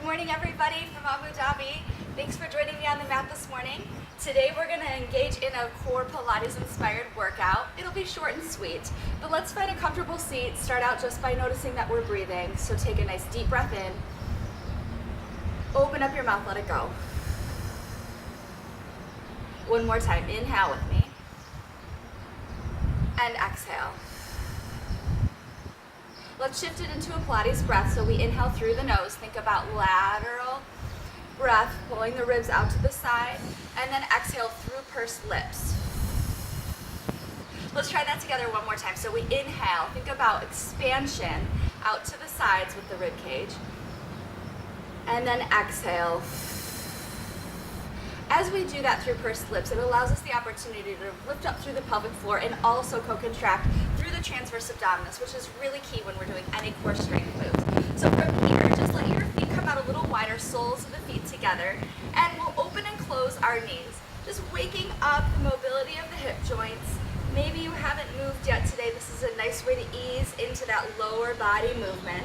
Good morning, everybody from Abu Dhabi. Thanks for joining me on the mat this morning. Today we're going to engage in a core Pilates inspired workout. It'll be short and sweet, but let's find a comfortable seat. Start out just by noticing that we're breathing. So take a nice deep breath in. Open up your mouth, let it go. One more time, inhale with me. And exhale. Let's shift it into a Pilates breath. So we inhale through the nose. Think about lateral breath, pulling the ribs out to the side, and then exhale through pursed lips. Let's try that together one more time. So we inhale, think about expansion out to the sides with the rib cage, and then exhale. As we do that through pursed lips, it allows us the opportunity to lift up through the pelvic floor and also co-contract through the transverse abdominis, which is really key when we're doing any core strength moves. So from here, just let your feet come out a little wider, soles of the feet together, and we'll open and close our knees. Just waking up the mobility of the hip joints. Maybe you haven't moved yet today. This is a nice way to ease into that lower body movement.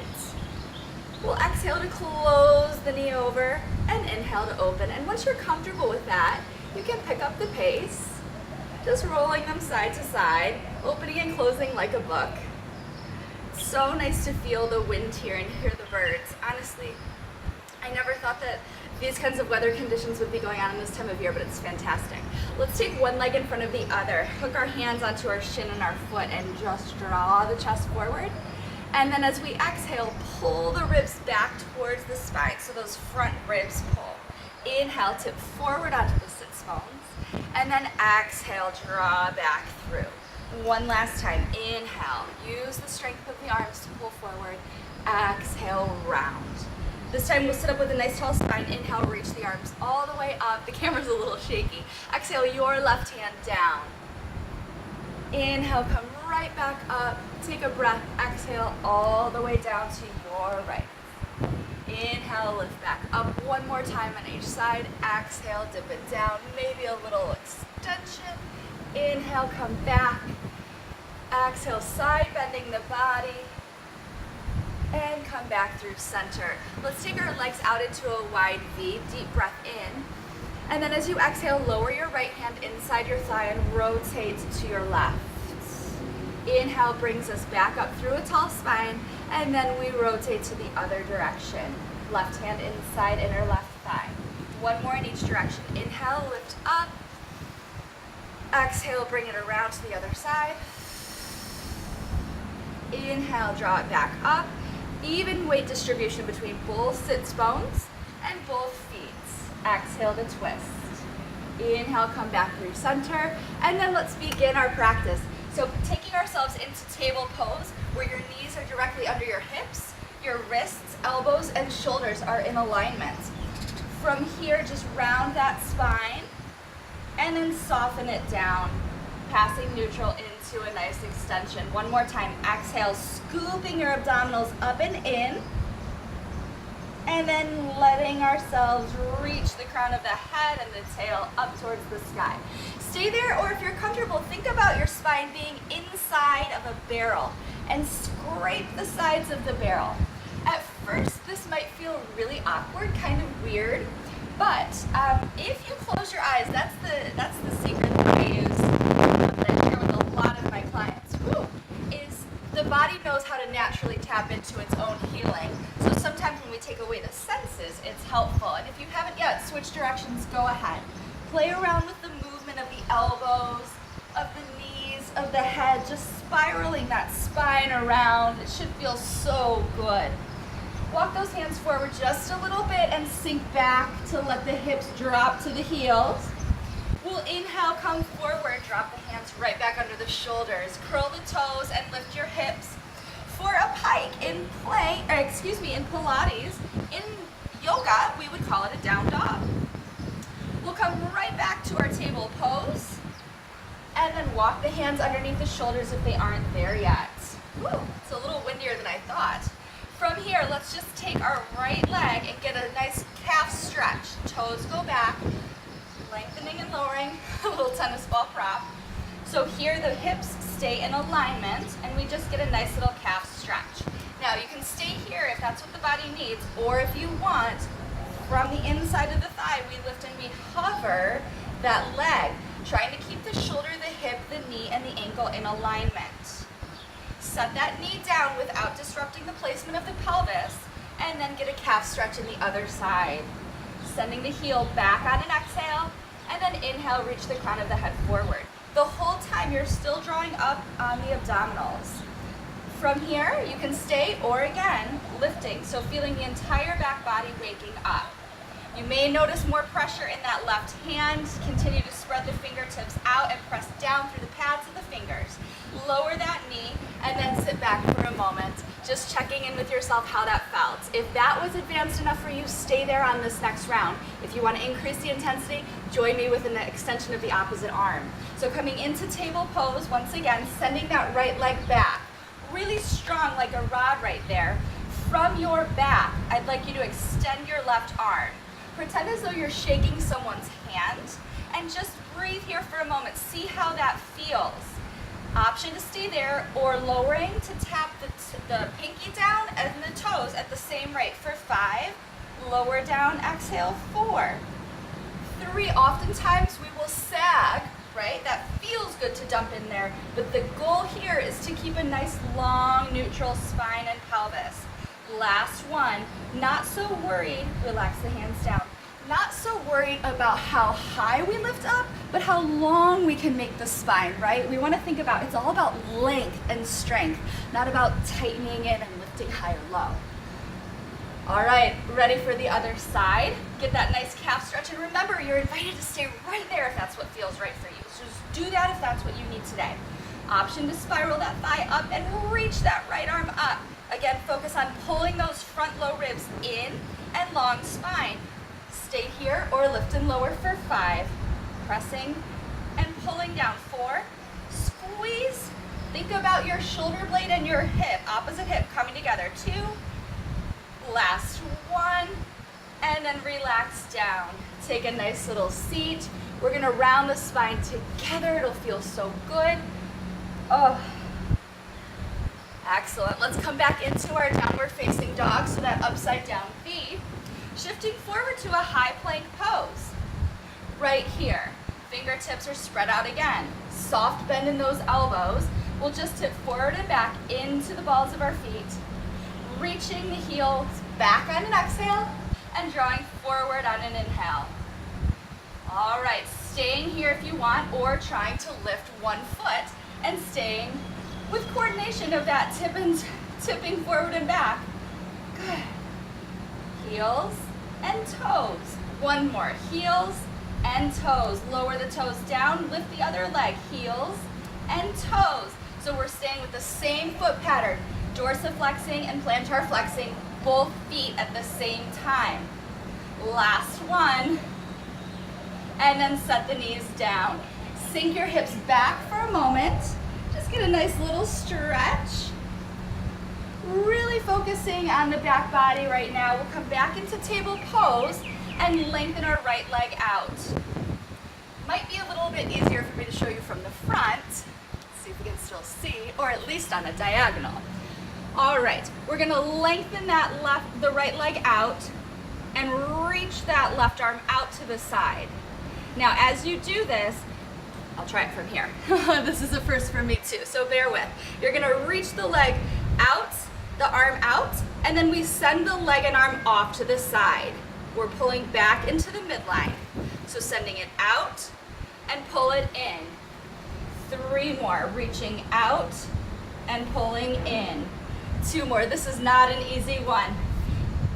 We'll exhale to close the knee over and inhale to open. And once you're comfortable with that, you can pick up the pace, just rolling them side to side, opening and closing like a book. So nice to feel the wind here and hear the birds. Honestly, I never thought that these kinds of weather conditions would be going on in this time of year, but it's fantastic. Let's take one leg in front of the other, hook our hands onto our shin and our foot, and just draw the chest forward. And then as we exhale, pull the ribs back towards the spine, so those front ribs pull. Inhale, tip forward onto the sits bones, and then exhale, draw back through. One last time, inhale, use the strength of the arms to pull forward, exhale, round. This time we'll sit up with a nice tall spine. Inhale, reach the arms all the way up. The camera's a little shaky. Exhale, your left hand down. Inhale, come right back up. Take a breath. Exhale all the way down to your right. Inhale, lift back up one more time on each side. Exhale, dip it down. Maybe a little extension. Inhale, come back. Exhale, side bending the body. And come back through center. Let's take our legs out into a wide V. Deep breath in. And then as you exhale, lower your right hand inside your thigh and rotate to your left. Inhale brings us back up through a tall spine, and then we rotate to the other direction. Left hand inside inner left thigh. One more in each direction. Inhale, lift up. Exhale, bring it around to the other side. Inhale, draw it back up. Even weight distribution between both sits bones and both feet. Exhale to twist. Inhale, come back through center, and then let's begin our practice. So taking ourselves into table pose, where your knees are directly under your hips, your wrists, elbows, and shoulders are in alignment. From here, just round that spine, and then soften it down, passing neutral into a nice extension. One more time, exhale, scooping your abdominals up and in, and then letting ourselves reach the crown of the head and the tail up towards the sky. Stay there, or if you're comfortable, think about your spine being inside of a barrel and scrape the sides of the barrel. At first, this might feel really awkward, kind of weird, but if you close your eyes, that's the secret that I use, that I share with a lot of my clients, is the body knows how to naturally tap into its own healing. So sometimes when we take away the senses, it's helpful. And if you haven't yet switched directions, go ahead. Play around with the movement of the elbows, of the knees, of the head, just spiraling that spine around. It should feel so good. Walk those hands forward just a little bit and sink back to let the hips drop to the heels. We'll inhale, come forward, drop the hands right back under the shoulders. Curl the toes and lift your hips. For a pike in in Pilates, in yoga, we would call it a down dog. We'll come right back to our table pose, and then walk the hands underneath the shoulders if they aren't there yet. It's a little windier than I thought. From here, let's just take our right leg and get a nice calf stretch. Toes go back, lengthening and lowering, a little tennis ball prop. So here the hips stay in alignment, and we just get a nice little calf stretch. Now you can stay here if that's what the body needs, or if you want, from the inside of the thigh, we lift and we hover that leg, trying to keep the shoulder, the hip, the knee, and the ankle in alignment. Set that knee down without disrupting the placement of the pelvis, and then get a calf stretch in the other side. Sending the heel back on an exhale, and then inhale, reach the crown of the head forward. The whole time you're still drawing up on the abdominals. From here, you can stay, or again, lifting, so feeling the entire back body waking up. You may notice more pressure in that left hand. Continue to spread the fingertips out and press down through the pads of the fingers. Lower that knee, and then sit back for a moment, just checking in with yourself how that felt. If that was advanced enough for you, stay there on this next round. If you want to increase the intensity, join me with an extension of the opposite arm. So coming into table pose, once again, sending that right leg back. Really strong, like a rod right there. From your back, I'd like you to extend your left arm. Pretend as though you're shaking someone's hand, and just breathe here for a moment. See how that feels. Option to stay there, or lowering to tap the pinky down and the toes at the same rate for 5. Lower down, exhale, 4. 3, oftentimes we will sag, right? That feels good to dump in there, but the goal here is to keep a nice long neutral spine and pelvis. Last one, not so worried, relax the hands down. Not so worried about how high we lift up, but how long we can make the spine, right? We want to think about, it's all about length and strength, not about tightening it and lifting high or low. All right, ready for the other side. Get that nice calf stretch, and remember, you're invited to stay right there if that's what feels right for you. So just do that if that's what you need today. Option to spiral that thigh up and reach that right arm up. Again, focus on pulling those front low ribs in and long spine. Stay here or lift and lower for 5. Pressing and pulling down. 4. Squeeze. Think about your shoulder blade and your hip, opposite hip, coming together. 2. Last one. And then relax down. Take a nice little seat. We're going to round the spine together. It'll feel so good. Oh. Excellent. Let's come back into our downward facing dog, so that upside down V. Shifting forward to a high plank pose. Right here. Fingertips are spread out again. Soft bend in those elbows. We'll just tip forward and back into the balls of our feet. Reaching the heels back on an exhale and drawing forward on an inhale. All right, staying here if you want, or trying to lift one foot and staying with coordination of that tipping forward and back. Good. Heels and toes. One more. Heels and toes. Lower the toes down, lift the other leg. Heels and toes. So we're staying with the same foot pattern. Dorsiflexing and plantar flexing both feet at the same time. Last one. And then set the knees down. Sink your hips back for a moment. Just get a nice little stretch. Really focusing on the back body right now. We'll come back into table pose and lengthen our right leg out. Might be a little bit easier for me to show you from the front. Let's see if we can still see, or at least on a diagonal. All right, we're gonna lengthen the right leg out and reach that left arm out to the side. Now, as you do this, I'll try it from here. This is a first for me too, so bear with. You're gonna reach the leg out, the arm out, and then we send the leg and arm off to the side. We're pulling back into the midline. So sending it out and pull it in. 3 more, reaching out and pulling in. 2 more, this is not an easy one.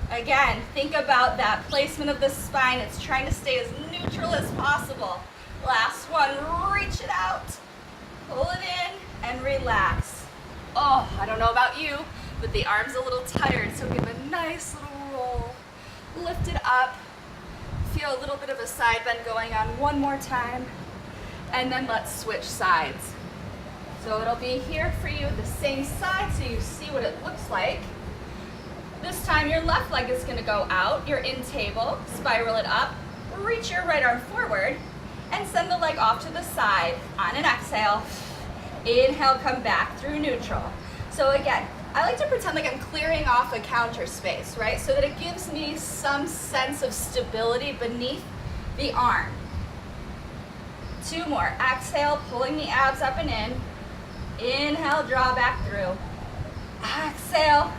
Again, think about that placement of the spine. It's trying to stay as neutral as possible. Last one, reach it out, pull it in, and relax. Oh, I don't know about you, but the arm's a little tired, so give a nice little roll. Lift it up, feel a little bit of a side bend going on one more time, and then let's switch sides. So it'll be here for you, the same side, so you see what it looks like. This time your left leg is gonna go out, you're in table, spiral it up, reach your right arm forward, and send the leg off to the side on an exhale. Inhale, come back through neutral. So again, I like to pretend like I'm clearing off a counter space, right? So that it gives me some sense of stability beneath the arm. 2 more. Exhale, pulling the abs up and in. Inhale, draw back through. Exhale.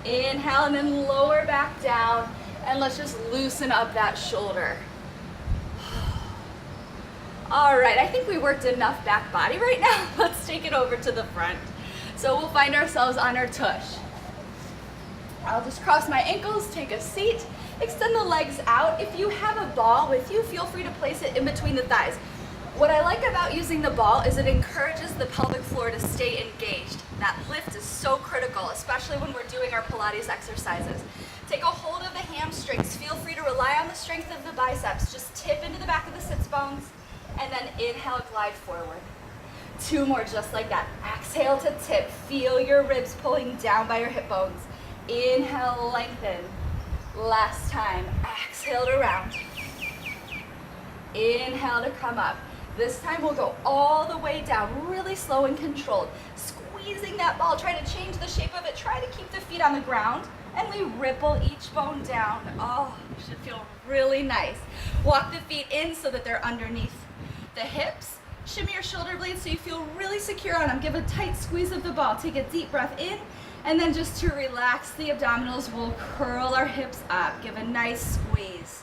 Inhale, and then lower back down. And let's just loosen up that shoulder. All right, I think we worked enough back body right now. Let's take it over to the front. So we'll find ourselves on our tush. I'll just cross my ankles, take a seat, extend the legs out. If you have a ball with you, feel free to place it in between the thighs. What I like about using the ball is it encourages the pelvic floor to stay engaged. That lift is so critical, especially when we're doing our Pilates exercises. Take a hold of the hamstrings. Feel free to rely on the strength of the biceps. Just tip into the back of the sits bones, and then inhale, glide forward. 2 more just like that. Exhale to tip. Feel your ribs pulling down by your hip bones. Inhale, lengthen. Last time. Exhale to round. Inhale to come up. This time we'll go all the way down, really slow and controlled. Squeezing that ball, try to change the shape of it. Try to keep the feet on the ground, and we ripple each bone down. Oh, it should feel really nice. Walk the feet in so that they're underneath the hips. Shimmy your shoulder blades so you feel really secure on them. Give a tight squeeze of the ball. Take a deep breath in, and then just to relax the abdominals, we'll curl our hips up. Give a nice squeeze.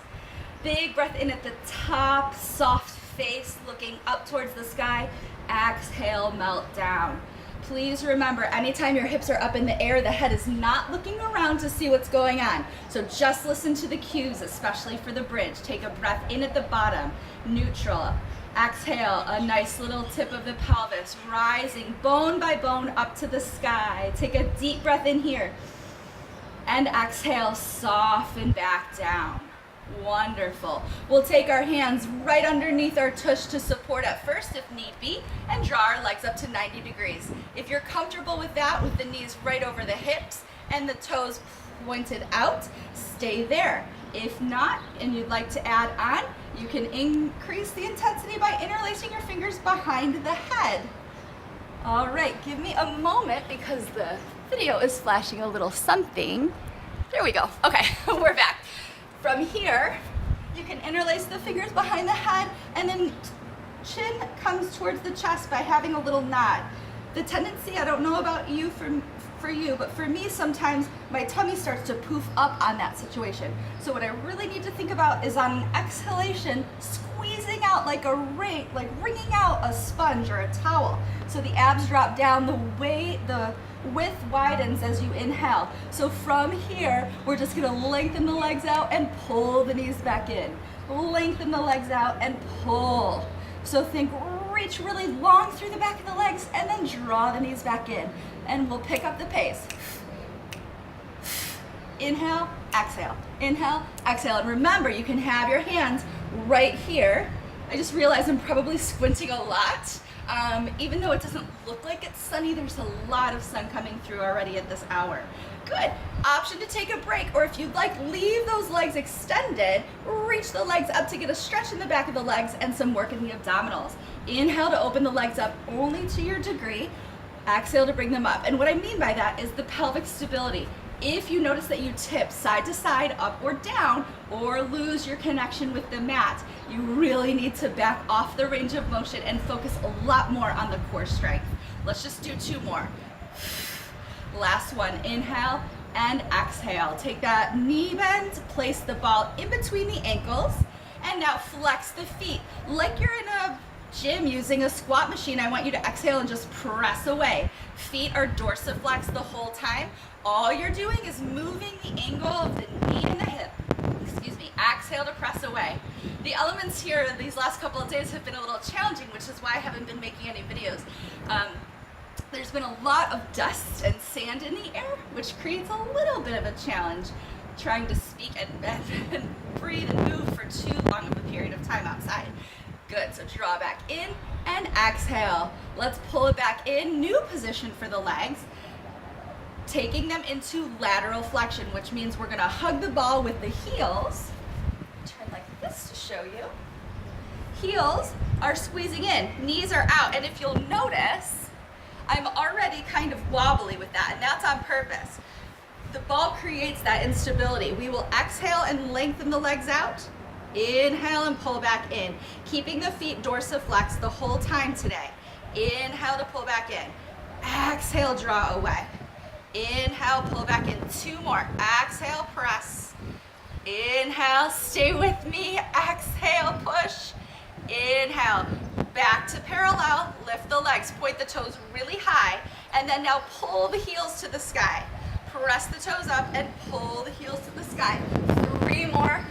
Big breath in at the top, soft face looking up towards the sky. Exhale, melt down. Please remember, anytime your hips are up in the air, the head is not looking around to see what's going on. So just listen to the cues, especially for the bridge. Take a breath in at the bottom, neutral. Exhale, a nice little tip of the pelvis, rising bone by bone up to the sky. Take a deep breath in here. And exhale, soften back down. Wonderful. We'll take our hands right underneath our tush to support at first if need be, and draw our legs up to 90 degrees. If you're comfortable with that, with the knees right over the hips and the toes pointed out, stay there. If not, and you'd like to add on, you can increase the intensity by interlacing your fingers behind the head. All right, give me a moment because the video is flashing a little something. There we go. Okay, we're back. From here, you can interlace the fingers behind the head, and then chin comes towards the chest by having a little nod. The tendency, I don't know about you, for you, but for me sometimes my tummy starts to poof up on that situation. So what I really need to think about is on an exhalation, squeezing out like a ring, like wringing out a sponge or a towel. So the abs drop down, the width widens as you inhale. So from here, we're just gonna lengthen the legs out and pull the knees back in. Lengthen the legs out and pull. So think, reach really long through the back of the legs and then draw the knees back in. And we'll pick up the pace. Inhale, exhale. Inhale, exhale. And remember, you can have your hands right here. I just realized I'm probably squinting a lot. Even though it doesn't look like it's sunny, there's a lot of sun coming through already at this hour. Good. Option to take a break, or if you'd like, leave those legs extended, reach the legs up to get a stretch in the back of the legs and some work in the abdominals. Inhale to open the legs up only to your degree. Exhale to bring them up. And what I mean by that is the pelvic stability. If you notice that you tip side to side, up or down, or lose your connection with the mat, you really need to back off the range of motion and focus a lot more on the core strength. Let's just do 2 more. Last one, inhale and exhale. Take that knee bend, place the ball in between the ankles, and now flex the feet. Like you're in a gym using a squat machine, I want you to exhale and just press away. Feet are dorsiflex the whole time. All you're doing is moving the angle of the knee and the hip. Excuse me. Exhale to press away. The elements here these last couple of days have been a little challenging, which is why I haven't been making any videos. There's been a lot of dust and sand in the air, which creates a little bit of a challenge trying to speak and breathe and move for too long of a period of time outside. Good, so draw back in and exhale. Let's pull it back in, new position for the legs. Taking them into lateral flexion, which means we're gonna hug the ball with the heels. Turn like this to show you. Heels are squeezing in, knees are out, and if you'll notice, I'm already kind of wobbly with that, and that's on purpose. The ball creates that instability. We will exhale and lengthen the legs out. Inhale and pull back in, keeping the feet dorsiflexed the whole time today. Inhale to pull back in. Exhale, draw away. Inhale, pull back in. 2 more. Exhale, press. Inhale, stay with me. Exhale, push. Inhale, back to parallel. Lift the legs, point the toes really high, and then now pull the heels to the sky. Press the toes up and pull the heels to the sky. 3 more.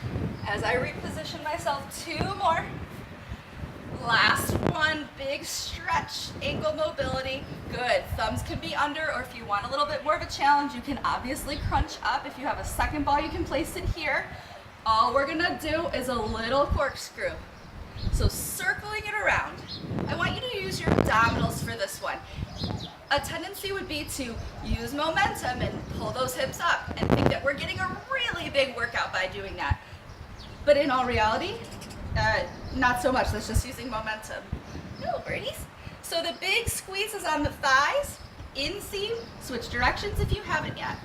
As I reposition myself, 2 more. Last one, big stretch, ankle mobility. Good, thumbs can be under, or if you want a little bit more of a challenge, you can obviously crunch up. If you have a second ball, you can place it here. All we're gonna do is a little corkscrew. So circling it around. I want you to use your abdominals for this one. A tendency would be to use momentum and pull those hips up and think that we're getting a really big workout by doing that. But in all reality, not so much. That's just using momentum. No, birdies. So the big squeeze is on the thighs, inseam, switch directions if you haven't yet.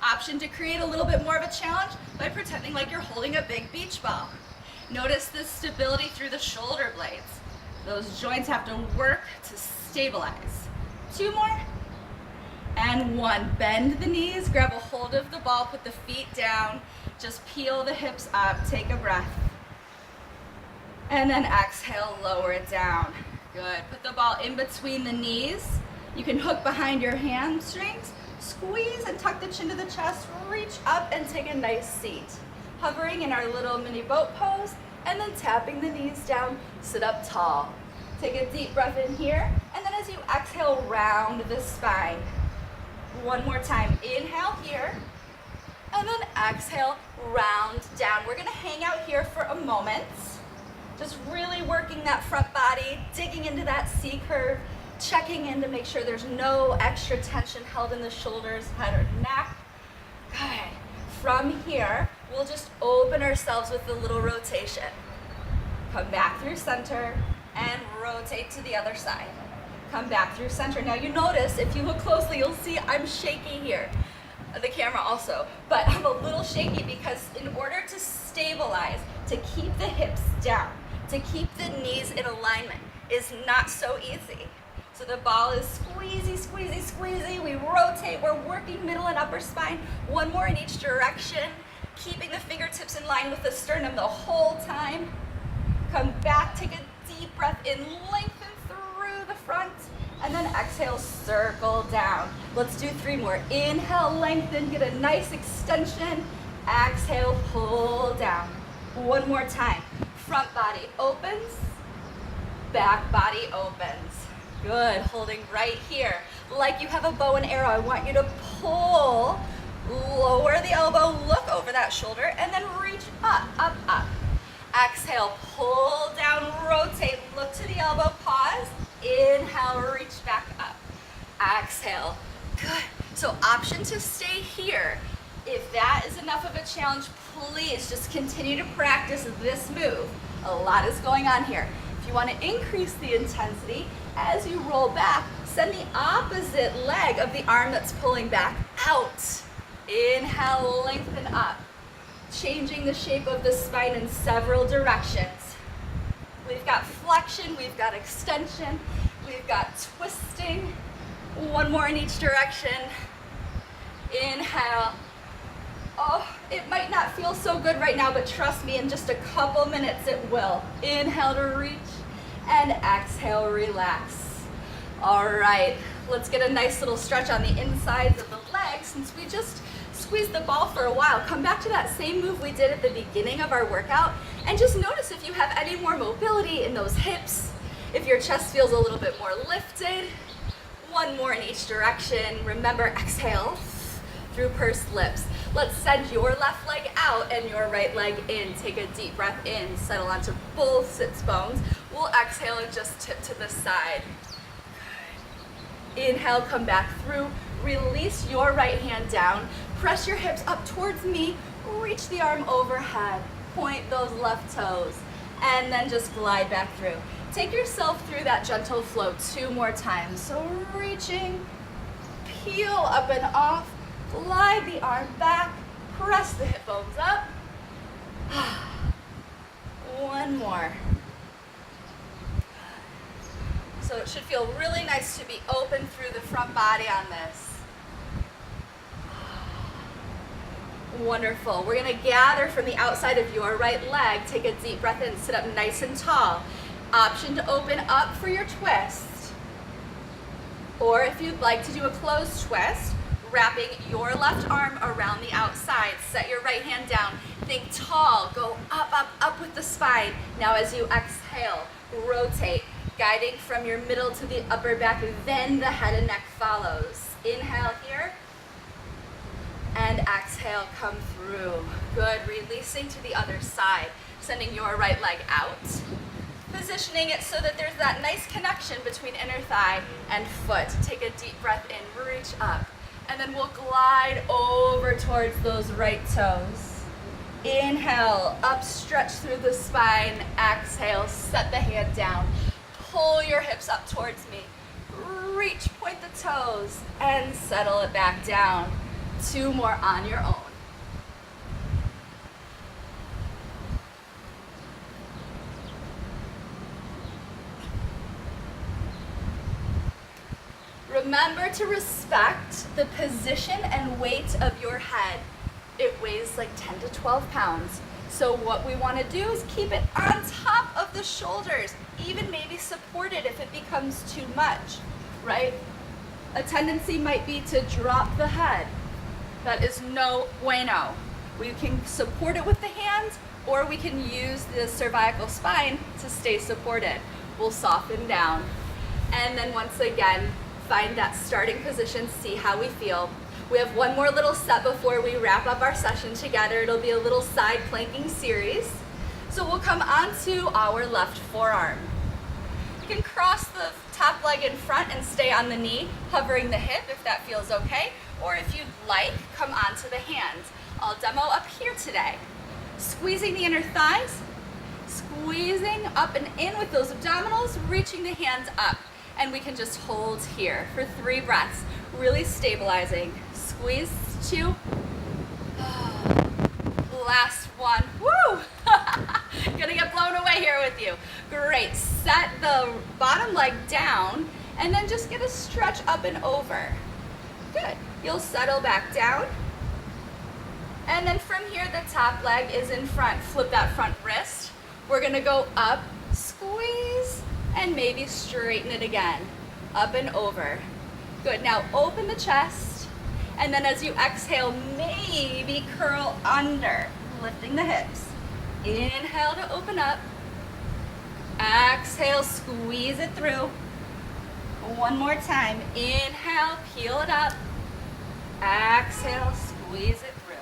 Option to create a little bit more of a challenge by pretending like you're holding a big beach ball. Notice the stability through the shoulder blades. Those joints have to work to stabilize. 2 more. And 1. Bend the knees, grab a hold of the ball, put the feet down, just peel the hips up, take a breath. And then exhale, lower it down. Good. Put the ball in between the knees. You can hook behind your hamstrings, squeeze and tuck the chin to the chest, reach up and take a nice seat. Hovering in our little mini boat pose, and then tapping the knees down, sit up tall. Take a deep breath in here, and then as you exhale, round the spine. 1 more time, inhale here, and then exhale, round down. We're gonna hang out here for a moment, just really working that front body, digging into that C curve, checking in to make sure there's no extra tension held in the shoulders, head, or neck. Good. From here, we'll just open ourselves with a little rotation. Come back through center and rotate to the other side. Come back through center. Now you notice, if you look closely, you'll see I'm shaky here. The camera also, but I'm a little shaky because in order to stabilize, to keep the hips down, to keep the knees in alignment is not so easy. So the ball is squeezy, squeezy, squeezy. We rotate, we're working middle and upper spine. 1 more in each direction, keeping the fingertips in line with the sternum the whole time. Come back, take a deep breath in, lengthen through the front, and then exhale, circle down. Let's do 3 more. Inhale, lengthen, get a nice extension. Exhale, pull down. 1 more time. Front body opens, back body opens. Good, holding right here. Like you have a bow and arrow, I want you to pull, lower the elbow, look over that shoulder, and then reach up, up, up. Exhale, pull down, rotate, look to the elbow, pause. Inhale, reach back up. Exhale, good. So option to stay here. If that is enough of a challenge, please just continue to practice this move. A lot is going on here. If you want to increase the intensity, as you roll back, send the opposite leg of the arm that's pulling back out. Inhale, lengthen up. Changing the shape of the spine in several directions. We've got flexion, we've got extension, we've got twisting. 1 more in each direction. Inhale. Oh, it might not feel so good right now, but trust me, in just a couple minutes it will. Inhale to reach, and exhale, relax. All right, let's get a nice little stretch on the insides of the legs since we just squeezed the ball for a while. Come back to that same move we did at the beginning of our workout and just notice if you have any more mobility in those hips, if your chest feels a little bit more lifted. 1 more in each direction. Remember, exhale through pursed lips. Let's send your left leg out and your right leg in. Take a deep breath in, settle onto both sits bones. We'll exhale and just tip to the side. Good. Inhale, come back through. Release your right hand down. Press your hips up towards me. Reach the arm overhead. Point those left toes. And then just glide back through. Take yourself through that gentle flow 2 more times. So reaching, peel up and off, glide the arm back, press the hip bones up. One more. So it should feel really nice to be open through the front body on this. Wonderful. We're going to gather from the outside of your right leg. Take a deep breath in, sit up nice and tall. Option to open up for your twist. Or if you'd like to do a closed twist, wrapping your left arm around the outside. Set your right hand down. Think tall. Go up, up, up with the spine. Now as you exhale, rotate, guiding from your middle to the upper back, then the head and neck follows. Inhale here. And exhale, come through. Good, releasing to the other side. Sending your right leg out. Positioning it so that there's that nice connection between inner thigh and foot. Take a deep breath in, reach up. And then we'll glide over towards those right toes. Inhale, up, stretch through the spine. Exhale, set the hand down. Pull your hips up towards me. Reach, point the toes, and settle it back down. 2 more on your own. Remember to respect the position and weight of your head. It weighs like 10 to 12 pounds. So what we want to do is keep it on top of the shoulders, even maybe support it if it becomes too much, right? A tendency might be to drop the head. That is no bueno. We can support it with the hands, or we can use the cervical spine to stay supported. We'll soften down. And then once again, find that starting position, see how we feel. We have one more little set before we wrap up our session together. It'll be a little side planking series. So we'll come onto our left forearm. You can cross the top leg in front and stay on the knee, hovering the hip if that feels okay. Or if you'd like, come onto the hands. I'll demo up here today. Squeezing the inner thighs, squeezing up and in with those abdominals, reaching the hands up. And we can just hold here for 3 breaths, really stabilizing. Squeeze, 2. Last one. Woo! Gonna get blown away here with you. Great. Set the bottom leg down and then just get a stretch up and over. Good. You'll settle back down. And then from here, the top leg is in front. Flip that front wrist. We're gonna go up, squeeze, and maybe straighten it again. Up and over. Good. Now open the chest. And then as you exhale, maybe curl under, lifting the hips. Inhale to open up. Exhale, squeeze it through. One more time. Inhale, peel it up. Exhale, squeeze it through.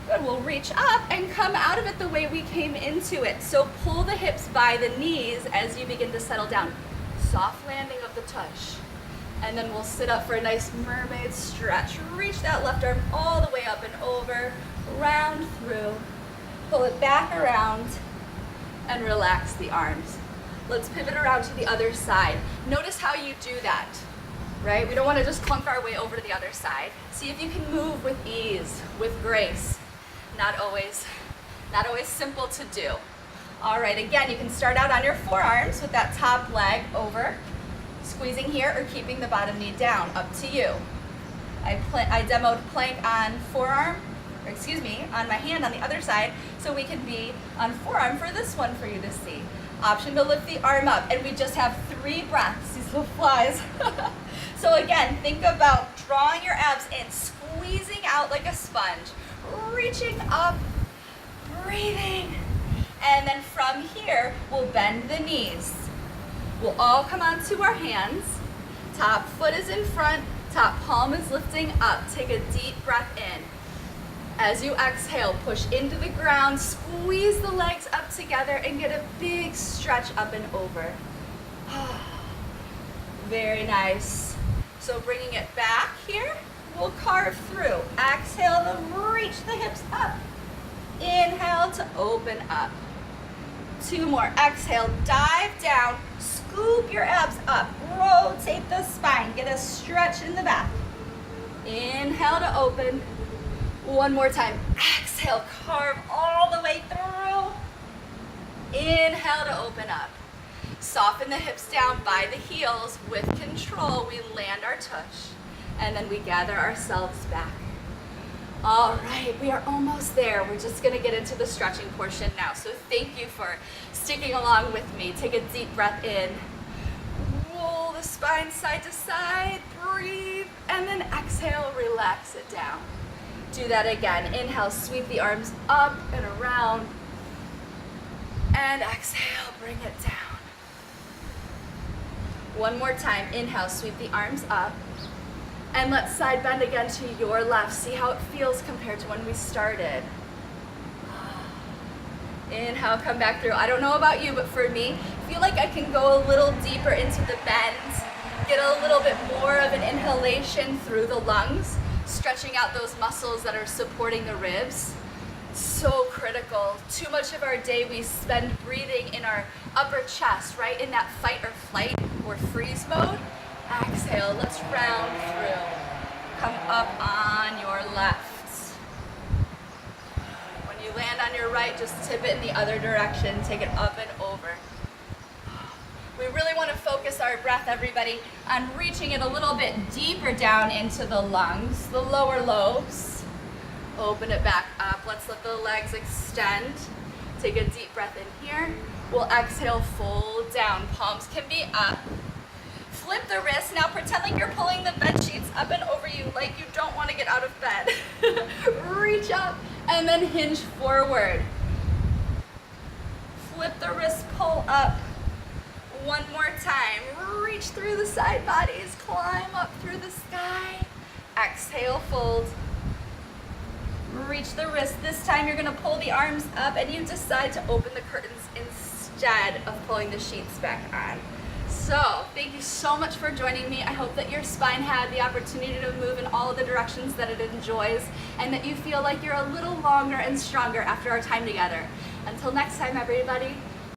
Good, we'll reach up and come out of it the way we came into it. So pull the hips by the knees as you begin to settle down. Soft landing of the tush. And then we'll sit up for a nice mermaid stretch. Reach that left arm all the way up and over, round through. Pull it back around and relax the arms. Let's pivot around to the other side. Notice how you do that. Right? We don't want to just clunk our way over to the other side. See if you can move with ease, with grace. Not always simple to do. All right, again, you can start out on your forearms with that top leg over, squeezing here or keeping the bottom knee down, up to you. I demoed plank on forearm, on my hand on the other side, so we can be on forearm for this one for you to see. Option to lift the arm up, and we just have 3 breaths. These little flies. So again, think about drawing your abs in, squeezing out like a sponge, reaching up, breathing. And then from here, we'll bend the knees. We'll all come onto our hands. Top foot is in front, top palm is lifting up. Take a deep breath in. As you exhale, push into the ground, squeeze the legs up together and get a big stretch up and over. Very nice. So bringing it back here, we'll carve through. Exhale to reach the hips up. Inhale to open up. 2 more. Exhale, dive down, scoop your abs up, rotate the spine, get a stretch in the back. Inhale to open. 1 more time. Exhale, carve all the way through. Inhale to open up. Soften the hips down by the heels. With control, we land our tush, and then we gather ourselves back. All right, we are almost there. We're just gonna get into the stretching portion now. So thank you for sticking along with me. Take a deep breath in. Roll the spine side to side, breathe, and then exhale, relax it down. Do that again. Inhale, sweep the arms up and around. And exhale, bring it down. 1 more time. Inhale, sweep the arms up. And let's side bend again to your left. See how it feels compared to when we started. Inhale, come back through. I don't know about you, but for me, I feel like I can go a little deeper into the bends, get a little bit more of an inhalation through the lungs, stretching out those muscles that are supporting the ribs. So critical. Too much of our day we spend breathing in our upper chest, right? In that fight or flight or freeze mode. Exhale, let's round through. Come up on your left. When you land on your right, just tip it in the other direction. Take it up and over. We really want to focus our breath, everybody, on reaching it a little bit deeper down into the lungs, the lower lobes. Open it back up. Let's let the legs extend. Take a deep breath in here. We'll exhale, fold down. Palms can be up. Flip the wrist. Now pretend like you're pulling the bed sheets up and over you, like you don't want to get out of bed. Reach up and then hinge forward. Flip the wrist, pull up. 1 more time. Reach through the side bodies. Climb up through the sky. Exhale, fold. Reach the wrist. This time you're going to pull the arms up and you decide to open the curtains instead of pulling the sheets back on. So, thank you so much for joining me. I hope that your spine had the opportunity to move in all of the directions that it enjoys and that you feel like you're a little longer and stronger after our time together. Until next time, everybody,